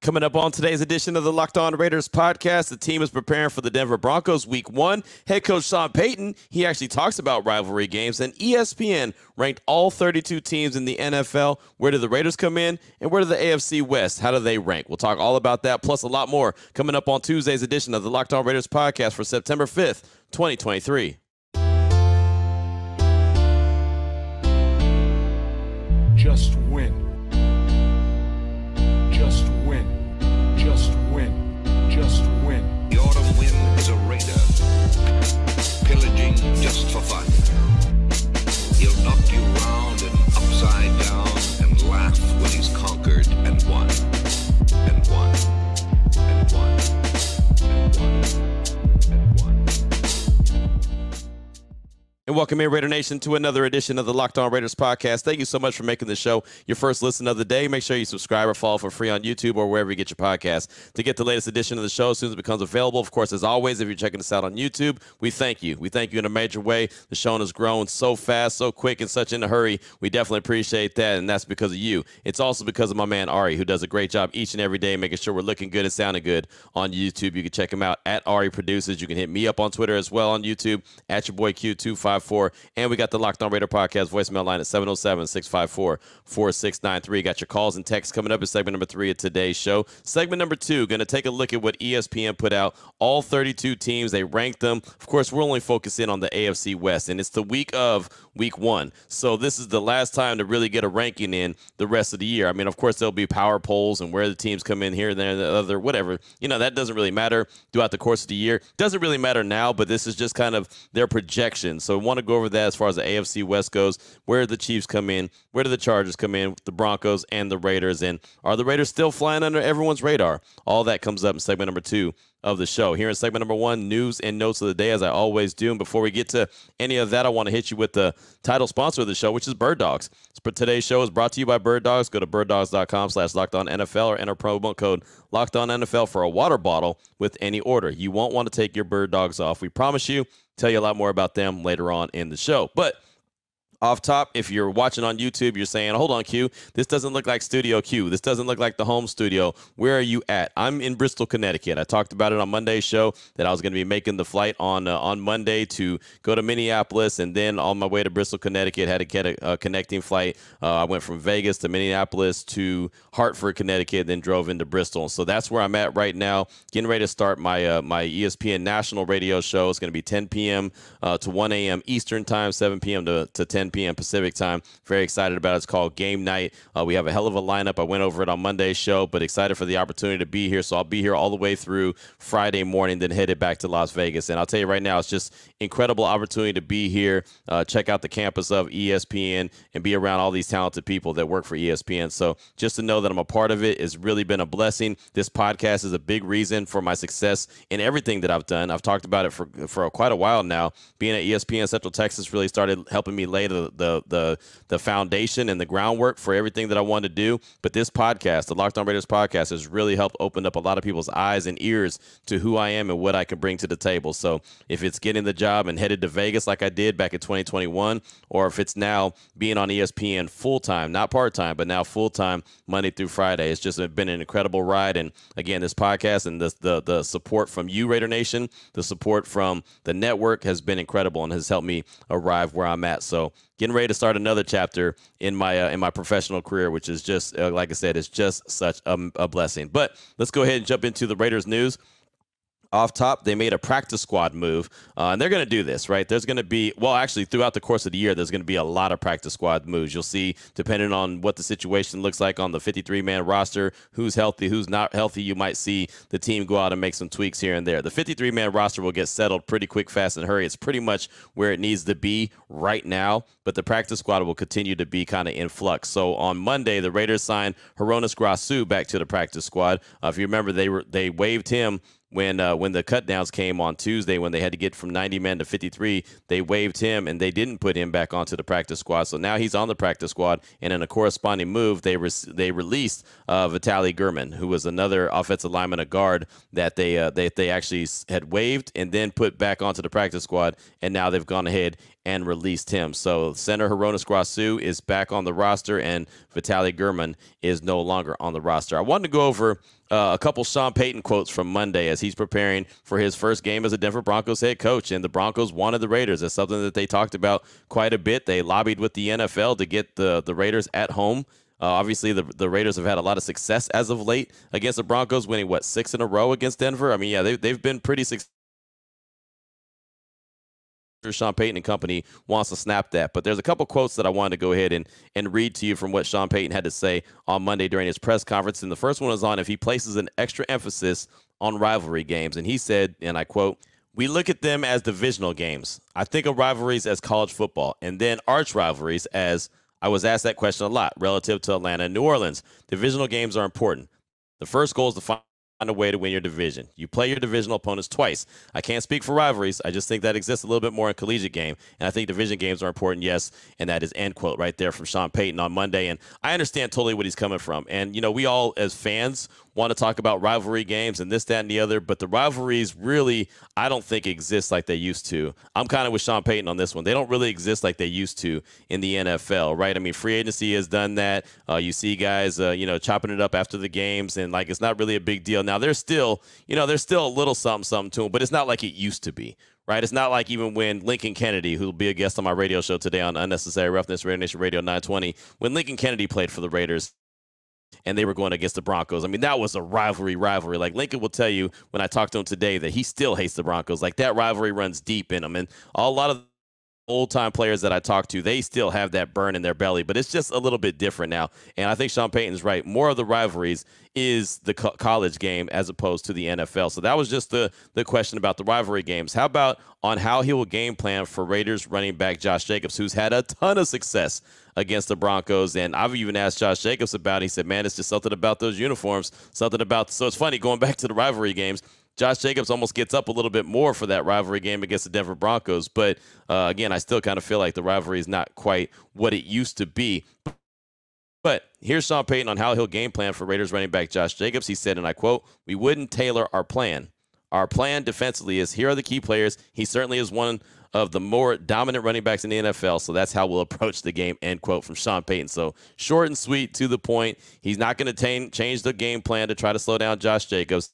Coming up on today's edition of the Locked On Raiders podcast, the team is preparing for the Denver Broncos Week 1. Head coach Sean Payton, he actually talks about rivalry games, and ESPN ranked all 32 teams in the NFL. Where do the Raiders come in, and where do the AFC West? How do they rank? We'll talk all about that, plus a lot more, coming up on Tuesday's edition of the Locked On Raiders podcast for September 5th, 2023. Just win. Just win. Just win. Just win. The autumn wind is a raider, pillaging just for fun. He'll knock you round and upside down and laugh when he's conquered and won. And won. And won. And won. And won. And welcome in, Raider Nation, to another edition of the Locked On Raiders podcast. Thank you so much for making the show your first listen of the day. Make sure you subscribe or follow for free on YouTube or wherever you get your podcasts to get the latest edition of the show as soon as it becomes available. Of course, as always, if you're checking us out on YouTube, we thank you. We thank you in a major way. The show has grown so fast, so quick, and such in a hurry. We definitely appreciate that, and that's because of you. It's also because of my man Ari, who does a great job each and every day making sure we're looking good and sounding good on YouTube. You can check him out at Ari Produces. You can hit me up on Twitter as well on YouTube at your boy Q254. And we got the Locked On Raider podcast voicemail line at 707-654-4693. Got your calls and texts coming up in segment number 3 of today's show. Segment number 2, going to take a look at what ESPN put out. All 32 teams, they ranked them. Of course, we're only focusing on the AFC West, and it's the week of Week 1. So this is the last time to really get a ranking in the rest of the year. I mean, of course, there'll be power polls and where the teams come in here, there, the other, whatever. You know, that doesn't really matter throughout the course of the year. Doesn't really matter now, but this is just kind of their projection. So I want to go over that as far as the AFC West goes. Where do the Chiefs come in? Where do the Chargers come in? The Broncos and the Raiders. And are the Raiders still flying under everyone's radar? All that comes up in segment number 2 of the show. Here in segment number 1, news and notes of the day, as I always do. And before we get to any of that, I want to hit you with the title sponsor of the show, which is Bird Dogs. Today's show is brought to you by Bird Dogs. Go to birddogs.com/LockedOnNFL or enter promo code LockedOnNFL for a water bottle with any order. You won't want to take your Bird Dogs off. We promise you. Tell you a lot more about them later on in the show. But off top, if you're watching on YouTube, you're saying, hold on, Q, this doesn't look like Studio Q. This doesn't look like the home studio. Where are you at? I'm in Bristol, Connecticut. I talked about it on Monday's show that I was going to be making the flight on Monday to go to Minneapolis, and then on my way to Bristol, Connecticut, had to get a connecting flight. I went from Vegas to Minneapolis to Hartford, Connecticut, then drove into Bristol. So that's where I'm at right now, getting ready to start my my ESPN national radio show. It's going to be 10 p.m. To 1 a.m. Eastern time, 7 p.m. to 10 p.m. Pacific time. Very excited about it. It's called Game Night. We have a hell of a lineup. I went over it on Monday's show, but excited for the opportunity to be here. So I'll be here all the way through Friday morning, then headed back to Las Vegas. And I'll tell you right now, it's just incredible opportunity to be here, check out the campus of ESPN, and be around all these talented people that work for ESPN. So just to know that I'm a part of it has really been a blessing. This podcast is a big reason for my success in everything that I've done. I've talked about it for quite a while now. Being at ESPN Central Texas really started helping me lay the foundation and the groundwork for everything that I wanted to do. But this podcast, the Locked On Raiders podcast, has really helped open up a lot of people's eyes and ears to who I am and what I can bring to the table. So if it's getting the job and headed to Vegas like I did back in 2021, or if it's now being on ESPN full-time, not part-time, but now full-time Monday through Friday, it's just been an incredible ride. And again, this podcast and the support from you, Raider Nation, the support from the network has been incredible and has helped me arrive where I'm at. So getting ready to start another chapter in my professional career, which is just, like I said, it's just such a blessing. But let's go ahead and jump into the Raiders news. Off top, they made a practice squad move, and they're going to do this, right? There's going to be, well, actually, throughout the course of the year, there's going to be a lot of practice squad moves. You'll see, depending on what the situation looks like on the 53-man roster, who's healthy, who's not healthy, you might see the team go out and make some tweaks here and there. The 53-man roster will get settled pretty quick, fast, and hurry. It's pretty much where it needs to be right now, but the practice squad will continue to be kind of in flux. So on Monday, the Raiders signed Hronis Grasu back to the practice squad. If you remember, they waived him when the cutdowns came on Tuesday, when they had to get from 90 men to 53, they waived him and they didn't put him back onto the practice squad. So now he's on the practice squad, and in a corresponding move, they released Vitaly Gurman, who was another offensive lineman, a guard that they actually had waived and then put back onto the practice squad, and now they've gone ahead and released him. So center Hronis Grasu is back on the roster, and Vitaly Gurman is no longer on the roster. I wanted to go over a couple Sean Payton quotes from Monday as he's preparing for his first game as a Denver Broncos head coach. And the Broncos wanted the Raiders. That's something that they talked about quite a bit. They lobbied with the NFL to get the Raiders at home. Obviously, the Raiders have had a lot of success as of late against the Broncos, winning, 6 in a row against Denver? I mean, yeah, they've been pretty successful. Sean Payton and company wants to snap that. But there's a couple quotes that I wanted to go ahead and read to you from what Sean Payton had to say on Monday during his press conference. And the first one was on if he places an extra emphasis on rivalry games. And he said, and I quote, "We look at them as divisional games. I think of rivalries as college football, and then arch rivalries as I was asked that question a lot relative to Atlanta and New Orleans. Divisional games are important. The first goal is to find a way to win your division. You play your divisional opponents twice. I can't speak for rivalries. I just think that exists a little bit more in collegiate game. And I think division games are important, yes. And that is end quote right there from Sean Payton on Monday. And I understand totally what he's coming from. And, we all as fans want to talk about rivalry games and this, that, and the other, but the rivalries really, I don't think exist like they used to. I'm kind of with Sean Payton on this one. They don't really exist like they used to in the NFL, right? I mean, free agency has done that. You see guys, chopping it up after the games, and it's not really a big deal. Now, there's still a little something to them, but it's not like it used to be. Right, it's not like even when Lincoln Kennedy, who will be a guest on my radio show today on Unnecessary Roughness, Raider Nation Radio 920, when Lincoln Kennedy played for the Raiders and they were going against the Broncos. I mean, that was a rivalry. Like Lincoln will tell you when I talk to him today that he still hates the Broncos. Like that rivalry runs deep in him. And a lot of old-time players that I talk to, they still have that burn in their belly, but it's just a little bit different now. And I think Sean Payton's right. More of the rivalries is the college game as opposed to the NFL. So that was just the question about the rivalry games. How about on how he will game plan for Raiders running back Josh Jacobs, who's had a ton of success against the Broncos? And I've even asked Josh Jacobs about it. He said, man, it's just something about those uniforms, so it's funny, going back to the rivalry games, Josh Jacobs almost gets up a little bit more for that rivalry game against the Denver Broncos. But, again, I still kind of feel like the rivalry is not quite what it used to be. But here's Sean Payton on how he'll game plan for Raiders running back Josh Jacobs. He said, and I quote, "We wouldn't tailor our plan. Our plan defensively is here are the key players. He certainly is one of the more dominant running backs in the NFL, so that's how we'll approach the game," end quote from Sean Payton. So short and sweet, to the point. He's not going to change the game plan to try to slow down Josh Jacobs,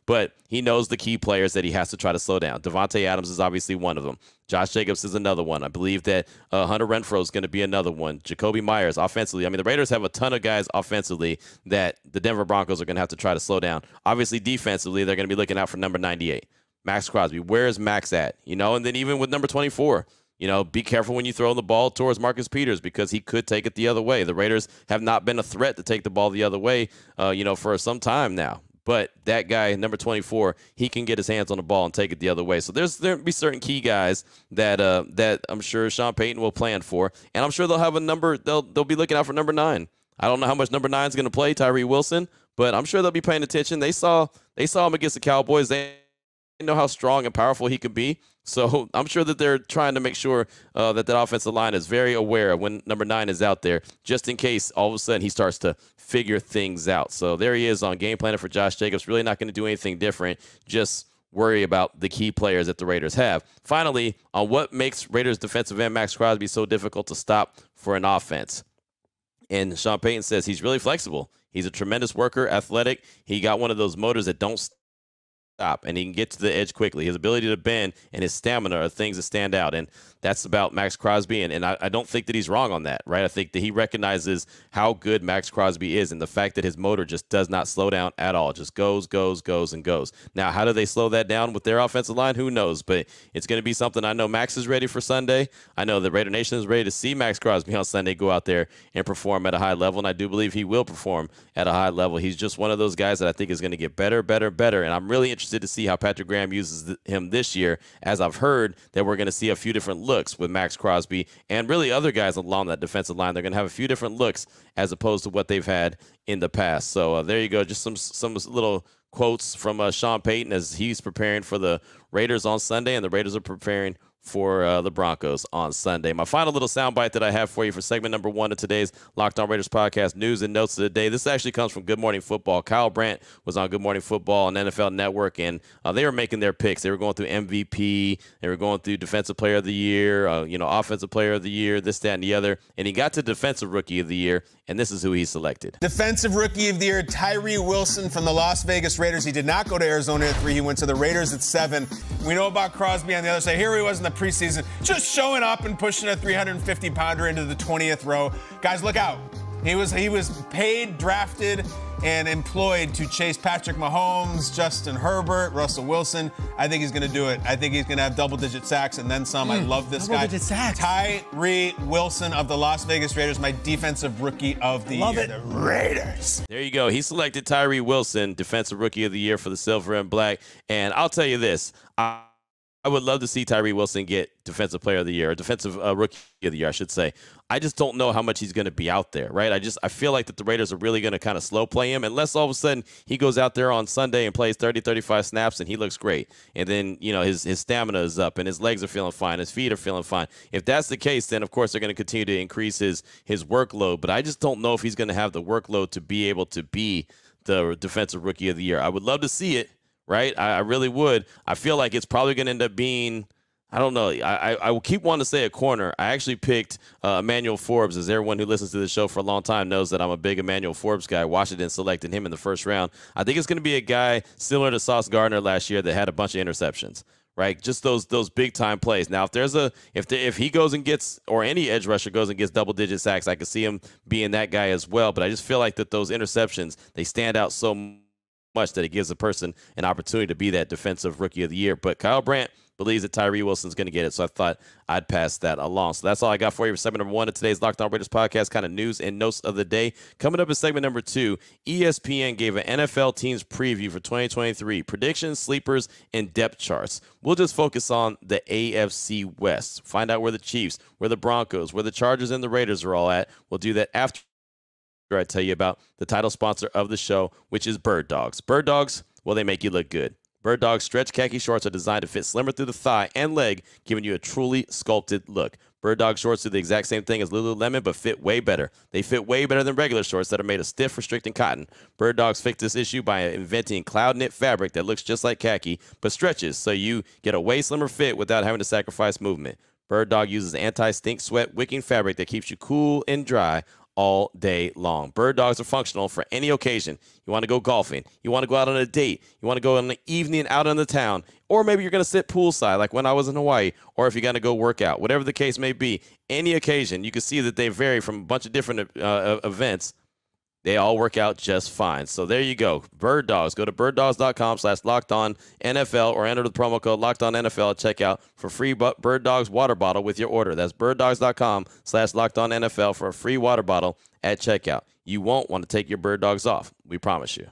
but he knows the key players that he has to try to slow down. Devontae Adams is obviously one of them. Josh Jacobs is another one. I believe that Hunter Renfrow is going to be another one. Jacoby Myers offensively. I mean, the Raiders have a ton of guys offensively that the Denver Broncos are going to have to try to slow down. Obviously, defensively, they're going to be looking out for number 98, Max Crosby. Where is Max at? And then even with number 24, be careful when you throw the ball towards Marcus Peters because he could take it the other way. The Raiders have not been a threat to take the ball the other way, for some time now. But that guy, number 24, he can get his hands on the ball and take it the other way. So there'll be certain key guys that I'm sure Sean Payton will plan for, and I'm sure they'll have a number. They'll be looking out for number 9. I don't know how much number 9 is going to play, Tyree Wilson, but I'm sure they'll be paying attention. They saw him against the Cowboys. They know how strong and powerful he could be. So I'm sure that they're trying to make sure that offensive line is very aware when number 9 is out there, just in case all of a sudden he starts to figure things out. So there he is on game planning for Josh Jacobs. Really not going to do anything different. Just worry about the key players that the Raiders have. Finally, on what makes Raiders defensive end Max Crosby so difficult to stop for an offense. And Sean Payton says he's really flexible. He's a tremendous worker, athletic. He got one of those motors that don't stop, and he can get to the edge quickly. His ability to bend and his stamina are things that stand out, and that's about Max Crosby, and I don't think that he's wrong on that, right? I think that he recognizes how good Max Crosby is and the fact that his motor just does not slow down at all. Just goes, and goes. Now, how do they slow that down with their offensive line? Who knows? But it's going to be something. I know Max is ready for Sunday. I know the Raider Nation is ready to see Max Crosby on Sunday go out there and perform at a high level, and I do believe he will perform at a high level. He's just one of those guys that I think is going to get better, and I'm really interested to see how Patrick Graham uses him this year, as I've heard that we're going to see a few different looks with Max Crosby and really other guys along that defensive line. They're going to have a few different looks as opposed to what they've had in the past. So there you go. Just some little quotes from Sean Payton as he's preparing for the Raiders on Sunday, and the Raiders are preparing for the Broncos on Sunday. My final little soundbite that I have for you for segment number 1 of today's Locked On Raiders podcast news and notes of the day. This actually comes from Good Morning Football. Kyle Brandt was on Good Morning Football on NFL Network, and they were making their picks. They were going through MVP. They were going through Defensive Player of the Year, Offensive Player of the Year, this, that, and the other. And he got to Defensive Rookie of the Year, and this is who he selected. Defensive Rookie of the Year, Tyree Wilson from the Las Vegas Raiders. He did not go to Arizona at 3. He went to the Raiders at 7. We know about Crosby on the other side. Here he was in the preseason, just showing up and pushing a 350-pounder into the 20th row. Guys, look out. He was paid, drafted, and employed to chase Patrick Mahomes, Justin Herbert, Russell Wilson. I think he's going to do it. I think he's going to have double-digit sacks and then some. I love this guy. Double-digit sacks. Tyree Wilson of the Las Vegas Raiders, my defensive rookie of the year. The Raiders. There you go. He selected Tyree Wilson, defensive rookie of the year for the Silver and Black. And I'll tell you this. I would love to see Tyree Wilson get Defensive Player of the Year, or Defensive Rookie of the Year, I should say. I just don't know how much he's going to be out there, right? I feel like that the Raiders are really going to kind of slow play him, unless all of a sudden he goes out there on Sunday and plays 30, 35 snaps and he looks great. And then, his stamina is up and his legs are feeling fine, his feet are feeling fine. If that's the case, then of course they're going to continue to increase his workload. But I just don't know if he's going to have the workload to be able to be the Defensive Rookie of the Year. I would love to see it. Right? I really would. I feel like it's probably going to end up being, I don't know. I will keep wanting to say a corner. I actually picked Emmanuel Forbes, as everyone who listens to the show for a long time knows that I'm a big Emmanuel Forbes guy. Washington selected him in the first round. I think it's going to be a guy similar to Sauce Gardner last year that had a bunch of interceptions. Right, just those big time plays. Now, if he goes and gets, or any edge rusher goes and gets double digit sacks, I could see him being that guy as well. But I just feel like that those interceptions, they stand out so much that it gives a person an opportunity to be that Defensive Rookie of the Year. But Kyle Brandt believes that Tyree Wilson's going to get it, so I thought I'd pass that along. So that's all I got for you for segment number 1 of today's Locked On Raiders podcast, kind of news and notes of the day. Coming up in segment number 2, ESPN gave an NFL teams preview for 2023, predictions, sleepers, and depth charts. We'll just focus on the AFC West, find out where the Chiefs, where the Broncos, where the Chargers and the Raiders are all at. We'll do that after I tell you about the title sponsor of the show, which is Bird Dogs. Bird Dogs, well, they make you look good. Bird Dogs stretch khaki shorts are designed to fit slimmer through the thigh and leg, giving you a truly sculpted look. Bird Dog shorts do the exact same thing as Lululemon, but fit way better. They fit way better than regular shorts that are made of stiff, restricting cotton. Bird Dogs fixed this issue by inventing cloud knit fabric that looks just like khaki, but stretches, so you get a way slimmer fit without having to sacrifice movement. Bird Dog uses anti-stink sweat wicking fabric that keeps you cool and dry all day long. Bird Dogs are functional for any occasion. You want to go golfing, you want to go out on a date, you want to go on an evening out in the town, or maybe you're going to sit poolside like when I was in Hawaii, or if you're going to go work out, whatever the case may be, any occasion. You can see that they vary from a bunch of different events. They all work out just fine. So there you go. Bird Dogs. Go to birddogs.com/LockedOnNFL or enter the promo code LockedOnNFL at checkout for free Bird Dogs water bottle with your order. That's birddogs.com/LockedOnNFL for a free water bottle at checkout. You won't want to take your Bird Dogs off. We promise you.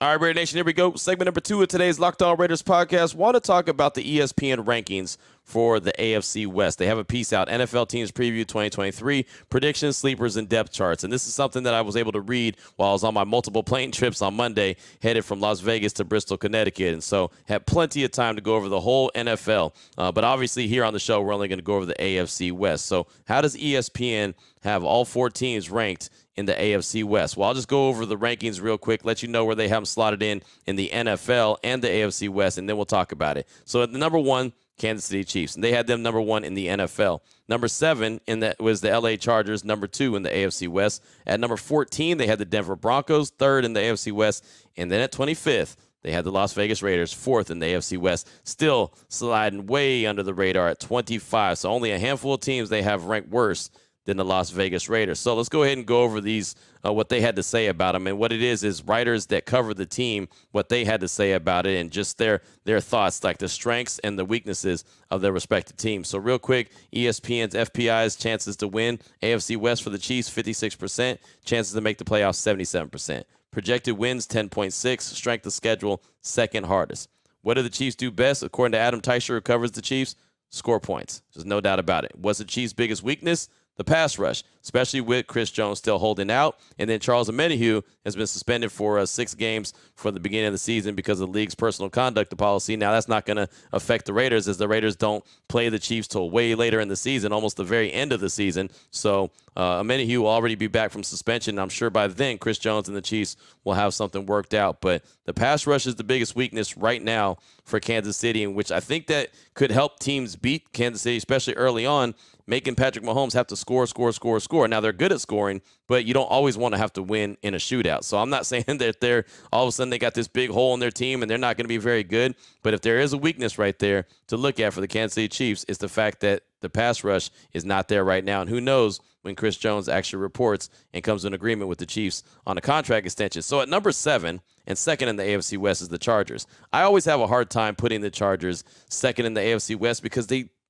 All right, Raider Nation, here we go. Segment number 2 of today's Locked On Raiders podcast. Want to talk about the ESPN rankings for the AFC West. They have a piece out, NFL Teams Preview 2023, predictions, sleepers, and depth charts. And this is something that I was able to read while I was on my multiple plane trips on Monday, headed from Las Vegas to Bristol, Connecticut. And so had plenty of time to go over the whole NFL. But obviously here on the show, we're only going to go over the AFC West. So how does ESPN have all 4 teams ranked in the AFC West? Well, I'll just go over the rankings real quick, let you know where they have them slotted in the NFL and the AFC West, and then we'll talk about it. So at the number 1, Kansas City Chiefs, and they had them number 1 in the NFL. Number 7 was the LA Chargers, number 2 in the AFC West. At number 14, they had the Denver Broncos, 3rd in the AFC West, and then at 25th, they had the Las Vegas Raiders, 4th in the AFC West, still sliding way under the radar at 25. So only a handful of teams they have ranked worse than the Las Vegas Raiders. So let's go ahead and go over these, what they had to say about them. And what it is writers that cover the team, what they had to say about it, and just their thoughts, like the strengths and the weaknesses of their respective teams. So real quick, ESPN's FPI's chances to win, AFC West for the Chiefs, 56%, chances to make the playoffs, 77%. Projected wins, 10.6, strength of schedule, 2nd hardest. What do the Chiefs do best? According to Adam Teicher, who covers the Chiefs, score points. There's no doubt about it. What's the Chiefs' biggest weakness? The pass rush. especially with Chris Jones still holding out. And then Charles Omenihu has been suspended for 6 games for the beginning of the season because of the league's personal conduct policy. Now, that's not going to affect the Raiders, as the Raiders don't play the Chiefs till way later in the season, almost the very end of the season. So Omenihu will already be back from suspension. I'm sure by then Chris Jones and the Chiefs will have something worked out. But the pass rush is the biggest weakness right now for Kansas City, in which I think that could help teams beat Kansas City, especially early on, making Patrick Mahomes have to score. Now, they're good at scoring, but you don't always want to have to win in a shootout. So I'm not saying that they're all of a sudden they got this big hole in their team and they're not going to be very good. But if there is a weakness right there to look at for the Kansas City Chiefs, it's the fact that the pass rush is not there right now. And who knows when Chris Jones actually reports and comes to an agreement with the Chiefs on a contract extension. So at number 7 and second in the AFC West is the Chargers. I always have a hard time putting the Chargers second in the AFC West because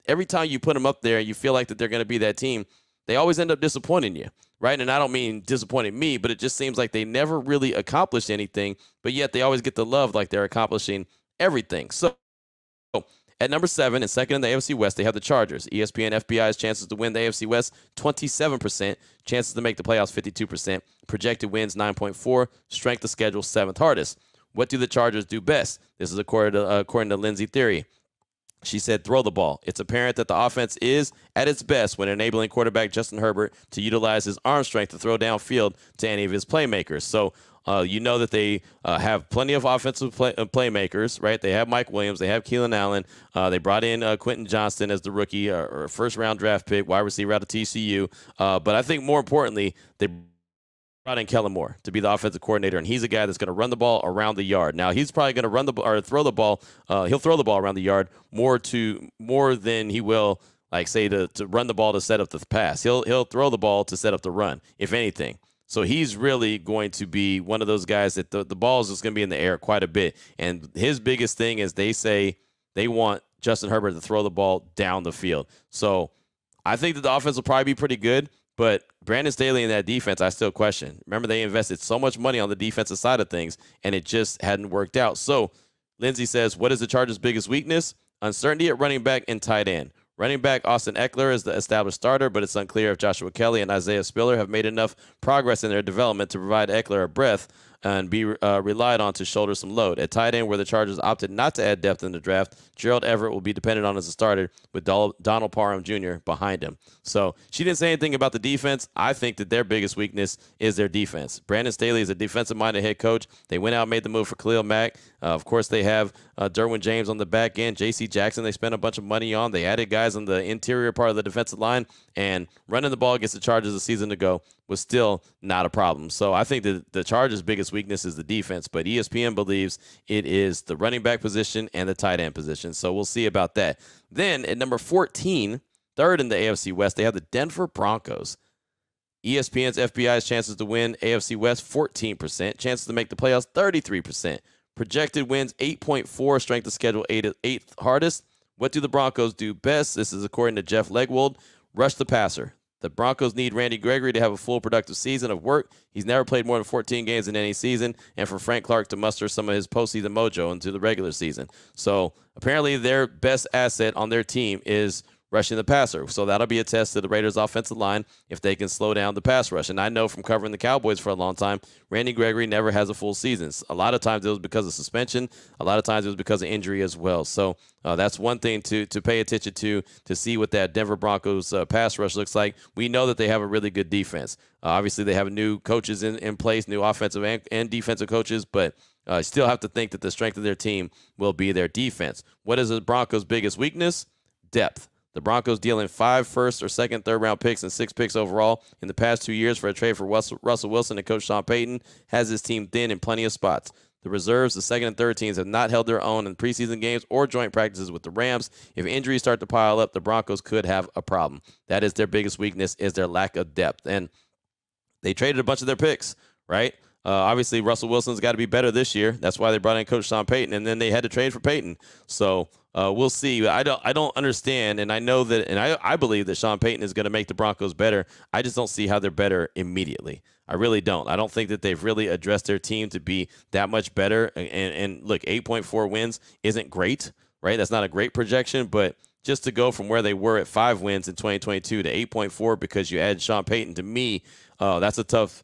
every time you put them up there and you feel like that they're going to be that team, they always end up disappointing you, right? And I don't mean disappointing me, but it just seems like they never really accomplish anything, but yet they always get the love like they're accomplishing everything. So at number 7 and second in the AFC West, they have the Chargers. ESPN FBI's chances to win the AFC West, 27%. Chances to make the playoffs, 52%. Projected wins, 9.4. Strength of schedule, 7th hardest. What do the Chargers do best? This is according to Lindsay Theory. She said, throw the ball. It's apparent that the offense is at its best when enabling quarterback Justin Herbert to utilize his arm strength to throw downfield to any of his playmakers. So you know that they have plenty of offensive playmakers, right? They have Mike Williams. They have Keelan Allen. They brought in Quentin Johnston as the rookie or first-round draft pick, wide receiver out of TCU. But I think more importantly, they brought in Kellen Moore to be the offensive coordinator, and he's a guy that's going to run the ball around the yard. Now, he's probably going to throw the ball. He'll throw the ball around the yard more than he will, like, say, to run the ball to set up the pass. He'll throw the ball to set up the run, if anything. So he's really going to be one of those guys that the ball is just going to be in the air quite a bit. And his biggest thing is they say they want Justin Herbert to throw the ball down the field. So I think that the offense will probably be pretty good. But Brandon Staley and that defense, I still question. Remember, they invested so much money on the defensive side of things, and it just hadn't worked out. So Lindsay says, what is the Chargers' biggest weakness? Uncertainty at running back and tight end. Running back Austin Eckler is the established starter, but it's unclear if Joshua Kelly and Isaiah Spiller have made enough progress in their development to provide Eckler a breath and be relied on to shoulder some load. At tight end, where the Chargers opted not to add depth in the draft, Gerald Everett will be dependent on as a starter with Donald Parham Jr. behind him. So she didn't say anything about the defense. I think that their biggest weakness is their defense. Brandon Staley is a defensive-minded head coach. They went out and made the move for Khalil Mack. Of course, they have Derwin James on the back end. J.C. Jackson they spent a bunch of money on. They added guys on the interior part of the defensive line, and running the ball against the Chargers a season ago was still not a problem. So I think that the Chargers' biggest weakness is the defense, but ESPN believes it is the running back position and the tight end position. So we'll see about that. Then at number 14, third in the AFC West, they have the Denver Broncos. ESPN's FBI's chances to win AFC West, 14%. Chances to make the playoffs, 33%. Projected wins, 8.4. Strength of schedule, 8th hardest. What do the Broncos do best? This is according to Jeff Legwold. Rush the passer. The Broncos need Randy Gregory to have a full productive season of work. He's never played more than 14 games in any season, and for Frank Clark to muster some of his postseason mojo into the regular season. So apparently their best asset on their team is rushing the passer. So that'll be a test to the Raiders' offensive line if they can slow down the pass rush. And I know from covering the Cowboys for a long time, Randy Gregory never has a full season. A lot of times it was because of suspension. A lot of times it was because of injury as well. So that's one thing to pay attention to see what that Denver Broncos pass rush looks like. We know that they have a really good defense. Obviously, they have new coaches in place, new offensive and defensive coaches, but still have to think that the strength of their team will be their defense. What is the Broncos' biggest weakness? Depth. The Broncos dealing 5 first or second, third-round picks and 6 picks overall in the past 2 years for a trade for Russell Wilson, and Coach Sean Payton has his team thin in plenty of spots. The reserves, the second and third teams, have not held their own in preseason games or joint practices with the Rams. If injuries start to pile up, the Broncos could have a problem. That is their biggest weakness, is their lack of depth. And they traded a bunch of their picks, right? Obviously, Russell Wilson's got to be better this year. That's why they brought in Coach Sean Payton, and then they had to trade for Payton. So we'll see. I don't understand, and I know that, and I believe that Sean Payton is going to make the Broncos better. I just don't see how they're better immediately. I really don't. I don't think that they've really addressed their team to be that much better. And look, 8.4 wins isn't great, right? That's not a great projection, but just to go from where they were at 5 wins in 2022 to 8.4 because you add Sean Payton, to me, that's a tough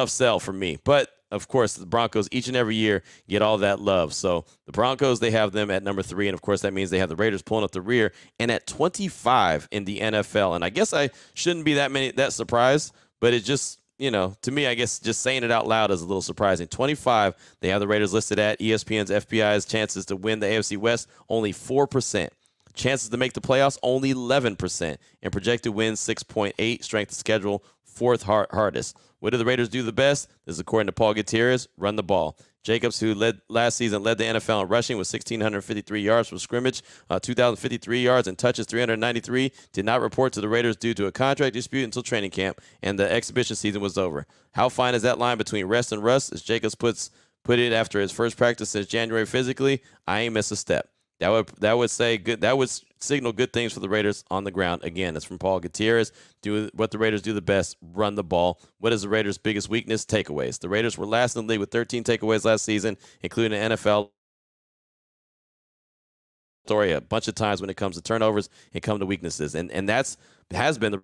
sell for me. But of course, the Broncos each and every year get all that love. So the Broncos, they have them at number 3. And, of course, that means they have the Raiders pulling up the rear and at 25 in the NFL. And I guess I shouldn't be that surprised, but it just, to me, I guess just saying it out loud is a little surprising. 25, they have the Raiders listed at. ESPN's FBI's chances to win the AFC West, only 4%. Chances to make the playoffs, only 11%. And projected wins, 6.8. Strength of schedule, 4th hardest. What do the Raiders do the best? This is according to Paul Gutierrez, run the ball. Jacobs, who last season led the NFL in rushing with 1,653 yards from scrimmage, 2,053 yards and touches, 393, did not report to the Raiders due to a contract dispute until training camp, and the exhibition season was over. How fine is that line between rest and rust? As Jacobs put it after his first practice since January physically, I ain't miss a step. That would say good. That would signal good things for the Raiders on the ground. Again, it's from Paul Gutierrez. Do what the Raiders do the best: run the ball. What is the Raiders' biggest weakness? Takeaways. The Raiders were last in the league with 13 takeaways last season, including an NFL story a bunch of times when it comes to turnovers and come to weaknesses, and has been the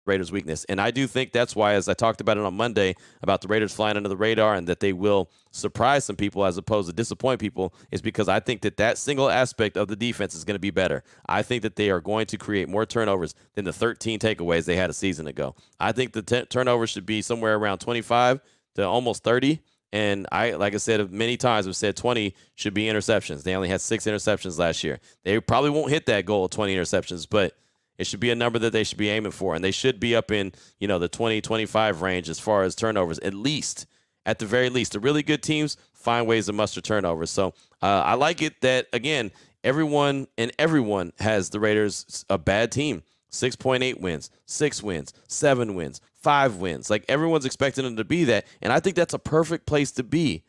Raiders' weakness. And I do think that's why, as I talked about it on Monday, about the Raiders flying under the radar and that they will surprise some people as opposed to disappoint people, is because I think that single aspect of the defense is going to be better. I think that they are going to create more turnovers than the 13 takeaways they had a season ago. I think the turnovers should be somewhere around 25 to almost 30. And like I said many times, I've said 20 should be interceptions. They only had 6 interceptions last year. They probably won't hit that goal of 20 interceptions, but it should be a number that they should be aiming for, and they should be up in, the 20, 25 range as far as turnovers, at the very least. The really good teams find ways to muster turnovers. So I like it that, again, everyone has the Raiders a bad team. 6.8 wins, 6 wins, 7 wins, 5 wins. Like, everyone's expecting them to be that, and I think that's a perfect place to be.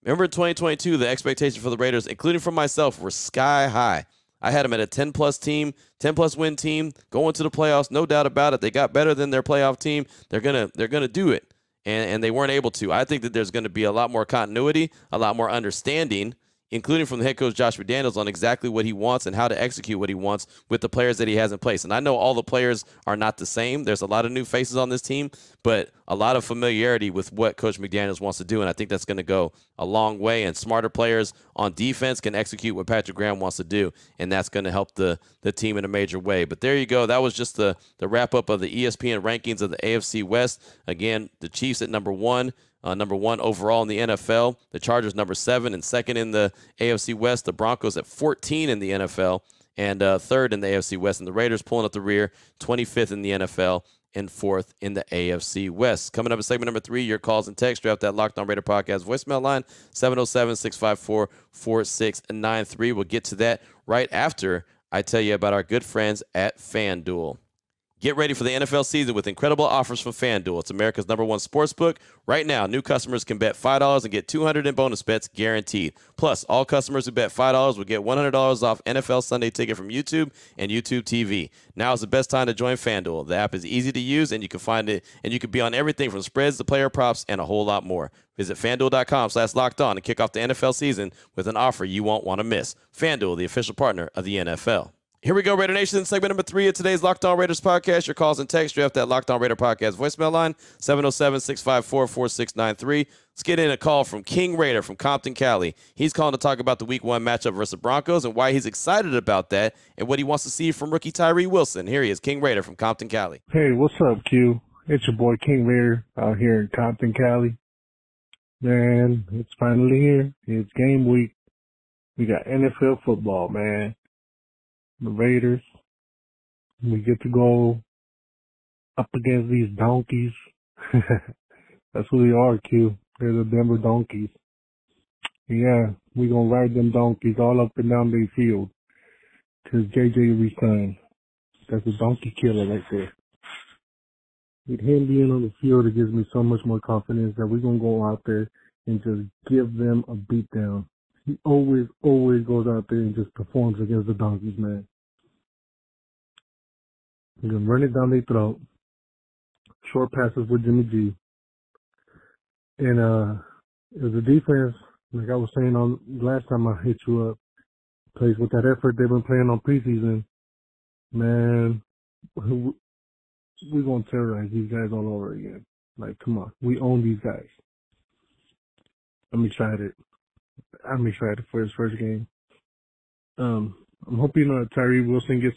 Remember in 2022, the expectations for the Raiders, including for myself, were sky high. I had them at a 10-plus win team, going to the playoffs, no doubt about it. They got better than their playoff team. They're gonna do it, and they weren't able to. I think that there's going to be a lot more continuity, a lot more understanding, including from the head coach Josh McDaniels, on exactly what he wants and how to execute what he wants with the players that he has in place. And I know all the players are not the same. There's a lot of new faces on this team, but a lot of familiarity with what Coach McDaniels wants to do, and I think that's going to go a long way. And smarter players on defense can execute what Patrick Graham wants to do, and that's going to help the team in a major way. But there you go. That was just the wrap-up of the ESPN rankings of the AFC West. Again, the Chiefs at number 1. Number 1 overall in the NFL. The Chargers number 7 and 2nd in the AFC West. The Broncos at 14 in the NFL and 3rd in the AFC West. And the Raiders pulling up the rear, 25th in the NFL and 4th in the AFC West. Coming up in segment number 3, your calls and text. Draft that Locked On Raider podcast voicemail line, 707-654-4693. We'll get to that right after I tell you about our good friends at FanDuel. Get ready for the NFL season with incredible offers from FanDuel. It's America's #1 sportsbook. Right now, new customers can bet $5 and get $200 in bonus bets guaranteed. Plus, all customers who bet $5 will get $100 off NFL Sunday Ticket from YouTube and YouTube TV. Now is the best time to join FanDuel. The app is easy to use, and you can find it, and you can be on everything from spreads to player props and a whole lot more. Visit FanDuel.com/lockedon and kick off the NFL season with an offer you won't want to miss. FanDuel, the official partner of the NFL. Here we go, Raider Nation, segment number 3 of today's Locked On Raiders podcast. Your calls and text, draft that Locked On Raider podcast voicemail line, 707-654-4693. Let's get in a call from King Raider from Compton, Cali. He's calling to talk about the Week 1 matchup versus the Broncos and why he's excited about that and what he wants to see from rookie Tyree Wilson. Here he is, King Raider from Compton, Cali. Hey, what's up, Q? It's your boy King Raider out here in Compton, Cali. Man, it's finally here. It's game week. We got NFL football, man. The Raiders, we get to go up against these donkeys. That's who they are, Q. They're the Denver Donkeys. Yeah, we gonna ride them donkeys all up and down their field till JJ resigned. That's a donkey killer right there. With him being on the field, it gives me so much more confidence that we're gonna go out there and just give them a beatdown. He always goes out there and just performs against the donkeys, man. He's going to run it down their throat. Short passes with Jimmy G. And as a defense, like I was saying on last time I hit you up, plays with that effort they've been playing on preseason. Man, we're going to terrorize these guys all over again. Like, come on. We own these guys. I'm excited. I'm excited for his first game. I'm hoping Tyree Wilson get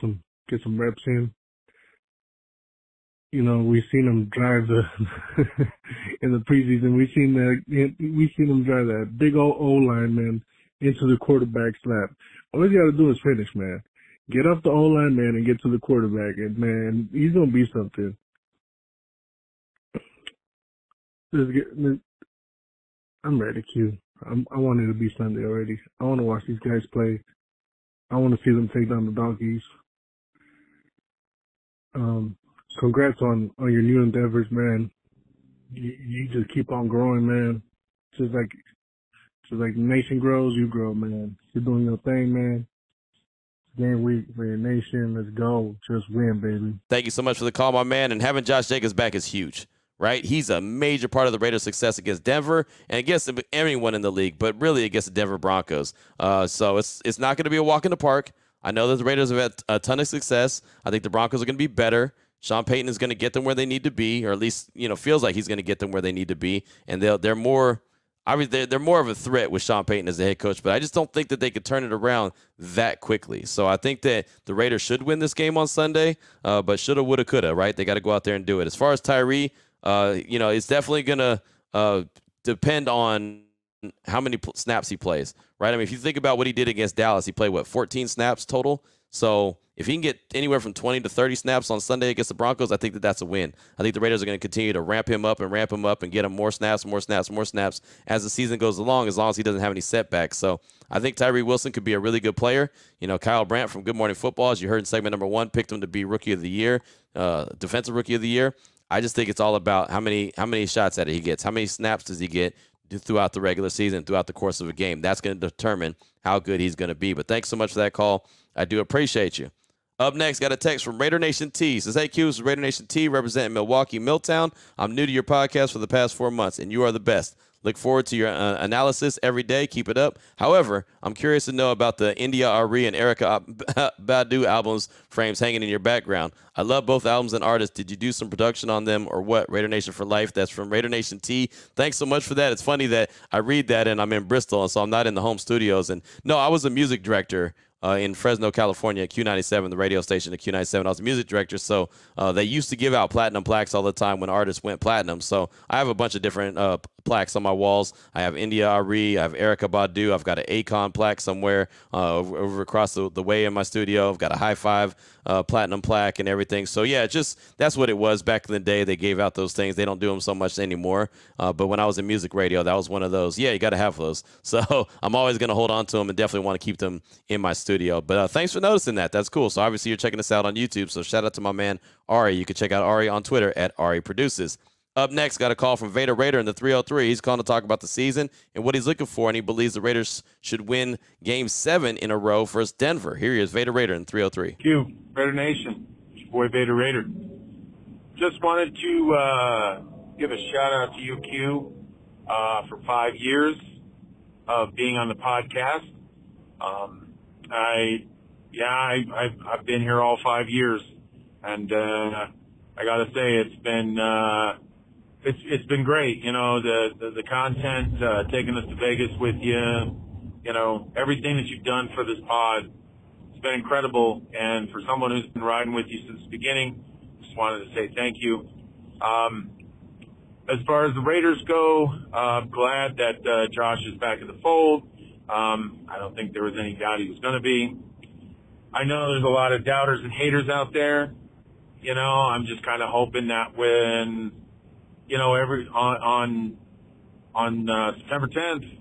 some reps in. You know, we've seen him drive in the preseason. We've seen him drive that big old O-line, man, into the quarterback's lap. All you got to do is finish, man. Get off the O-line, man, and get to the quarterback. And, man, he's going to be something. I'm ready, Q. I want it to be Sunday already. I want to watch these guys play. I want to see them take down the Donkeys. Congrats on your new endeavors, man. You just keep on growing, man. Just like the nation grows, you grow, man. You're doing your thing, man. Game week for your nation. Let's go. Just win, baby. Thank you so much for the call, my man. And having Josh Jacobs back is huge, right? He's a major part of the Raiders' success against Denver and against anyone in the league, but really against the Denver Broncos. So it's not going to be a walk in the park. I know that the Raiders have had a ton of success. I think the Broncos are going to be better. Sean Payton is going to get them where they need to be, or at least, feels like he's going to get them where they need to be. And they're more, obviously, they're more of a threat with Sean Payton as the head coach, but I just don't think that they could turn it around that quickly. So I think that the Raiders should win this game on Sunday, but shoulda, woulda, coulda, right? They got to go out there and do it. As far as Tyree, it's definitely going to depend on how many snaps he plays, right? I mean, if you think about what he did against Dallas, he played, 14 snaps total? So if he can get anywhere from 20 to 30 snaps on Sunday against the Broncos, I think that that's a win. I think the Raiders are going to continue to ramp him up and get him more snaps as the season goes along, as long as he doesn't have any setbacks. So I think Tyree Wilson could be a really good player. Kyle Brandt from Good Morning Football, as you heard in segment number 1, picked him to be Rookie of the Year, Defensive Rookie of the Year. I just think it's all about how many shots at it he gets. How many snaps does he get throughout the regular season, throughout the course of a game? That's going to determine how good he's going to be. But thanks so much for that call. I do appreciate you. Up next, got a text from Raider Nation T. Says, hey, Q, this is Raider Nation T representing Milwaukee, Milltown. I'm new to your podcast for the past 4 months, and you are the best. Look forward to your analysis every day. Keep it up. However, I'm curious to know about the India Ari and Erica Badu albums frames hanging in your background. I love both albums and artists. Did you do some production on them or what? Raider Nation for life. That's from Raider Nation T. Thanks so much for that. It's funny that I read that and I'm in Bristol, and so I'm not in the home studios. And no, I was a music director in Fresno, California, at Q97, the radio station at Q97. I was a music director, so they used to give out platinum plaques all the time when artists went platinum. So I have a bunch of different plaques on my walls. I have India Ari, I have Erica Badu, I've got an Akon plaque somewhere over across the way in my studio. I've got a High Five platinum plaque and everything. So yeah, that's what it was back in the day. They gave out those things. They don't do them so much anymore. But when I was in music radio, that was one of those. Yeah, you got to have those. So I'm always going to hold on to them and definitely want to keep them in my studio. But thanks for noticing that. That's cool. So obviously you're checking us out on YouTube. So shout out to my man Ari. You can check out Ari on Twitter at Ari Produces. Up next, got a call from Vader Raider in the 303. He's calling to talk about the season and what he's looking for, and he believes the Raiders should win Game 7 in a row versus Denver. Here he is, Vader Raider in 303. Q, Raider Nation. It's your boy Vader Raider. Just wanted to give a shout-out to you, Q, for 5 years of being on the podcast. I've been here all 5 years, and I got to say it's been great. The content, taking us to Vegas with you, everything that you've done for this pod, it's been incredible. And for someone who's been riding with you since the beginning, just wanted to say thank you. As far as the Raiders go, I'm glad that Josh is back in the fold. I don't think there was any doubt he was going to be. I know there's a lot of doubters and haters out there. I'm just kind of hoping that when, on September 10th,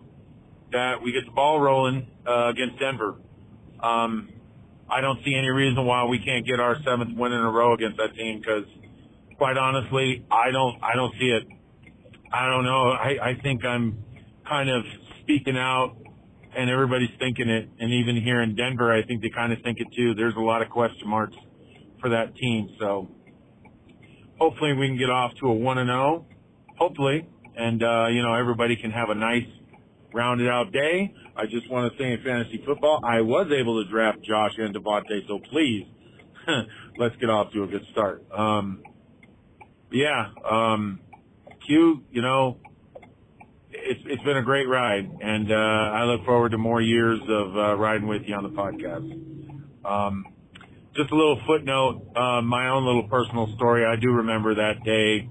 that we get the ball rolling against Denver. I don't see any reason why we can't get our 7th win in a row against that team, because, quite honestly, I don't see it. I don't know. I think I'm kind of speaking out, and everybody's thinking it. And even here in Denver, I think they kind of think it too. There's a lot of question marks for that team. So hopefully we can get off to a 1-0, hopefully. And, everybody can have a nice rounded out day. I just want to say in fantasy football, I was able to draft Josh and Devontae. So please let's get off to a good start. Q, you know, it's been a great ride, and I look forward to more years of riding with you on the podcast. Just a little footnote, my own little personal story. I do remember that day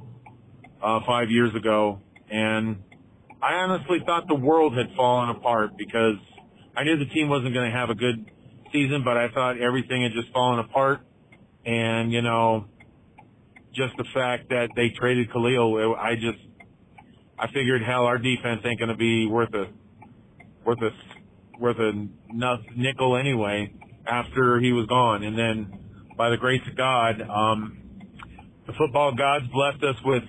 5 years ago, and I honestly thought the world had fallen apart because I knew the team wasn't going to have a good season, but I thought everything had just fallen apart. And, you know, just the fact that they traded Khalil, I figured, hell, our defense ain't going to be worth a nickel anyway after he was gone. And then by the grace of God, the football gods blessed us with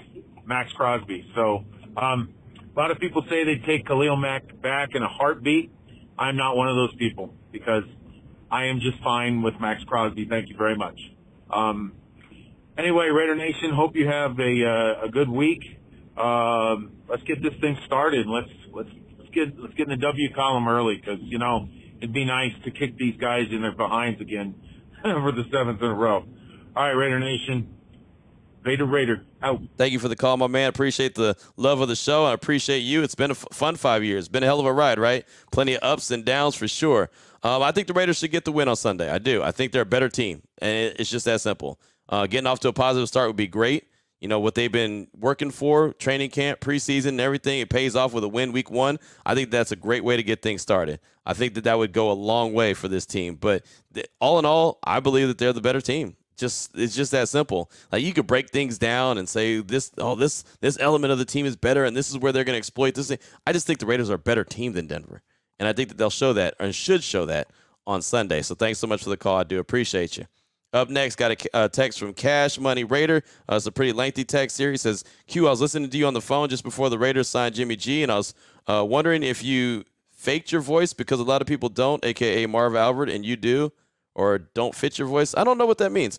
Max Crosby. So, a lot of people say they'd take Khalil Mack back in a heartbeat. I'm not one of those people because I am just fine with Max Crosby. Thank you very much. Anyway, Raider Nation, hope you have a good week. Let's get this thing started. Let's get in the W column early because, you know, it'd be nice to kick these guys in their behinds again for the 7th in a row. All right, Raider Nation. Raider, out. Thank you for the call, my man. Appreciate the love of the show. I appreciate you. It's been a fun 5 years. Been a hell of a ride, right? Plenty of ups and downs for sure. I think the Raiders should get the win on Sunday. I do. I think they're a better team, and it's just that simple. Getting off to a positive start would be great. You know, what they've been working for, training camp, preseason, and everything, it pays off with a win week 1. I think that's a great way to get things started. I think that would go a long way for this team. But all in all, I believe that they're the better team. It's just that simple. Like, you could break things down and say this element of the team is better and this is where they're going to exploit this thing. I just think the Raiders are a better team than Denver, and I think that they'll show that and should show that on Sunday. So thanks so much for the call. I do appreciate you. Up next, got a text from Cash Money Raider. It's a pretty lengthy text here. He says, Q, I was listening to you on the phone just before the Raiders signed Jimmy G, and I was wondering if you faked your voice, because a lot of people don't, a.k.a. Marv Albert, and you do, or don't fit your voice. I don't know what that means.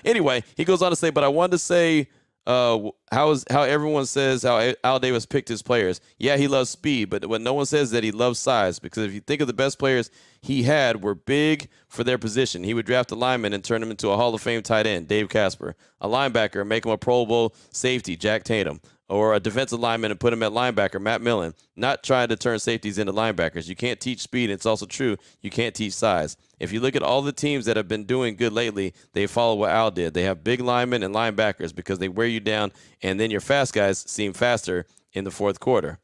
Anyway, he goes on to say, but I wanted to say how everyone says how Al Davis picked his players. Yeah, he loves speed, but what no one says is that he loves size, because if you think of the best players he had were big for their position. He would draft a lineman and turn him into a Hall of Fame tight end, Dave Casper, a linebacker and make him a Pro Bowl safety, Jack Tatum, or a defensive lineman and put him at linebacker, Matt Millen. Not trying to turn safeties into linebackers. You can't teach speed. It's also true you can't teach size. If you look at all the teams that have been doing good lately, they follow what Al did. They have big linemen and linebackers because they wear you down, and then your fast guys seem faster in the fourth quarter.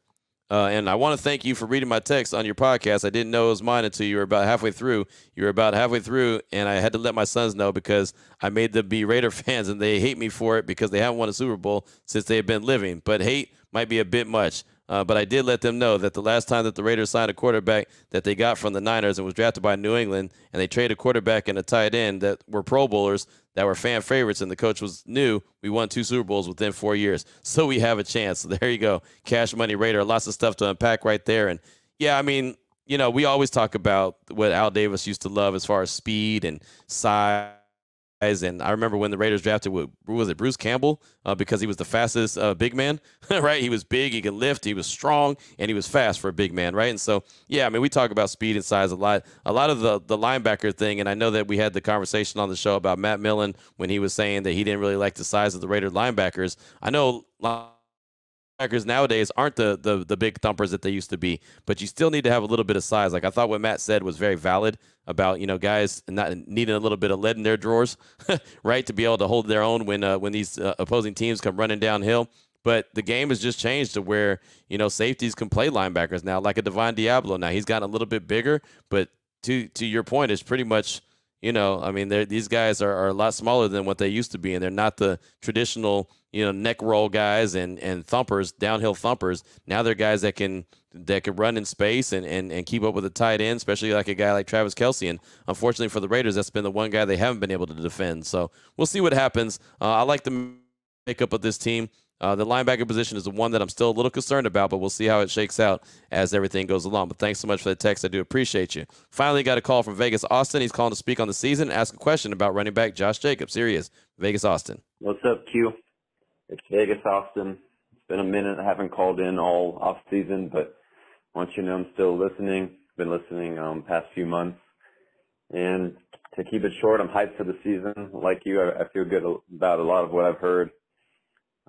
And I want to thank you for reading my text on your podcast. I didn't know it was mine until you were about halfway through. You were about halfway through, and I had to let my sons know because I made them be Raider fans, and they hate me for it because they haven't won a Super Bowl since they have been living. But hate might be a bit much. But I did let them know that the last time that the Raiders signed a quarterback that they got from the Niners and was drafted by New England, and they traded a quarterback and a tight end that were Pro Bowlers, that were fan favorites, and the coach was new, we won 2 Super Bowls within 4 years. So we have a chance. So there you go. Cash Money Raider. Lots of stuff to unpack right there. And, yeah, I mean, you know, we always talk about what Al Davis used to love as far as speed and size. And I remember when the Raiders drafted, Bruce Campbell, because he was the fastest big man, right? He was big, he could lift, he was strong, and he was fast for a big man, right? And so, yeah, I mean, we talk about speed and size a lot. A lot of the linebacker thing, and I know that we had the conversation on the show about Matt Millen when he was saying that he didn't really like the size of the Raider linebackers. I know linebackers nowadays aren't the big thumpers that they used to be, but you still need to have a little bit of size. Like, I thought what Matt said was very valid about, you know, guys not needing a little bit of lead in their drawers, right, to be able to hold their own when these opposing teams come running downhill. But the game has just changed to where, you know, safeties can play linebackers now, like a Divine Diablo. Now, he's gotten a little bit bigger, but to your point, it's pretty much, you know, I mean, these guys are a lot smaller than what they used to be, and they're not the traditional, you know, neck roll guys and thumpers, downhill thumpers. Now they're guys that can run in space and keep up with a tight end, especially like a guy like Travis Kelce. And unfortunately for the Raiders, that's been the one guy they haven't been able to defend. So we'll see what happens. I like the makeup of this team. The linebacker position is the one that I'm still a little concerned about, but we'll see how it shakes out as everything goes along. But thanks so much for the text. I do appreciate you. Finally got a call from Vegas Austin. He's calling to speak on the season and ask a question about running back Josh Jacobs. Here he is, Vegas Austin. What's up, Q? It's Vegas Austin. It's been a minute. I haven't called in all off season, but I want you to know I'm still listening. Been listening past few months. And to keep it short, I'm hyped for the season. Like you, I feel good about a lot of what I've heard.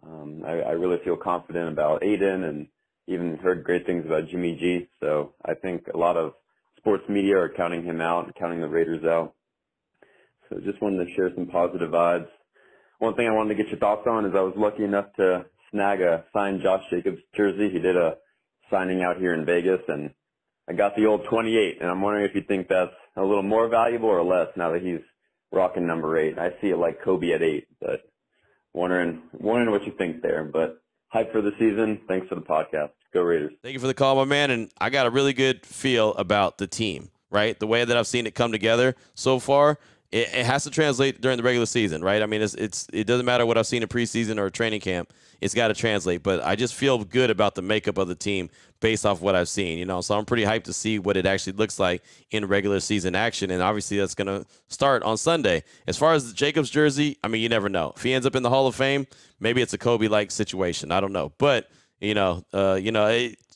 I really feel confident about Aiden, and even heard great things about Jimmy G. So I think a lot of sports media are counting him out and counting the Raiders out. So just wanted to share some positive vibes. One thing I wanted to get your thoughts on is I was lucky enough to snag a signed Josh Jacobs jersey. He did a signing out here in Vegas, and I got the old 28, and I'm wondering if you think that's a little more valuable or less now that he's rocking number 8. I see it like Kobe at 8, but wondering what you think there. But hype for the season. Thanks for the podcast. Go Raiders. Thank you for the call, my man. And I got a really good feel about the team, right? The way that I've seen it come together so far. It has to translate during the regular season, right? I mean, it doesn't matter what I've seen in preseason or training camp. It's got to translate. But I just feel good about the makeup of the team based off what I've seen, you know. So I'm pretty hyped to see what it actually looks like in regular season action. And obviously that's going to start on Sunday. As far as the Jacobs jersey, I mean, you never know. If he ends up in the Hall of Fame, maybe it's a Kobe-like situation. I don't know. But,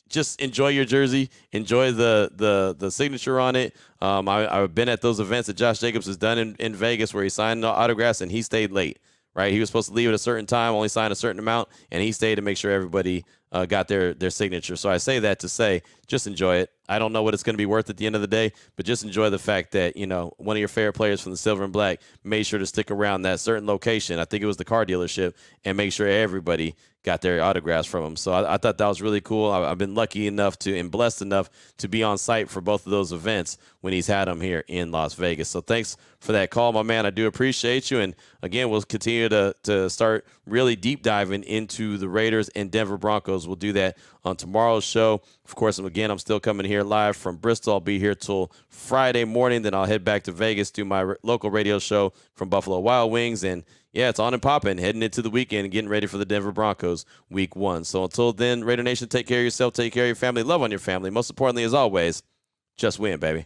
just enjoy your jersey. Enjoy the signature on it. I've been at those events that Josh Jacobs has done in Vegas where he signed the autographs and he stayed late, right? He was supposed to leave at a certain time, only sign a certain amount, and he stayed to make sure everybody got their signature. So I say that to say just enjoy it. I don't know what it's going to be worth at the end of the day, but just enjoy the fact that, you know, one of your favorite players from the Silver and Black made sure to stick around that certain location. I think it was the car dealership, and make sure everybody got their autographs from him. So I thought that was really cool. I've been lucky enough and blessed enough to be on site for both of those events when he's had them here in Las Vegas. So thanks for that call, my man. I do appreciate you. And again, we'll continue to start really deep diving into the Raiders and Denver Broncos. We'll do that on tomorrow's show. Of course, again, I'm still coming here live from Bristol. I'll be here till Friday morning. Then I'll head back to Vegas, do my local radio show from Buffalo Wild Wings. And yeah, it's on and popping, heading into the weekend and getting ready for the Denver Broncos week 1. So until then, Raider Nation, take care of yourself, take care of your family, love on your family. Most importantly, as always, just win, baby.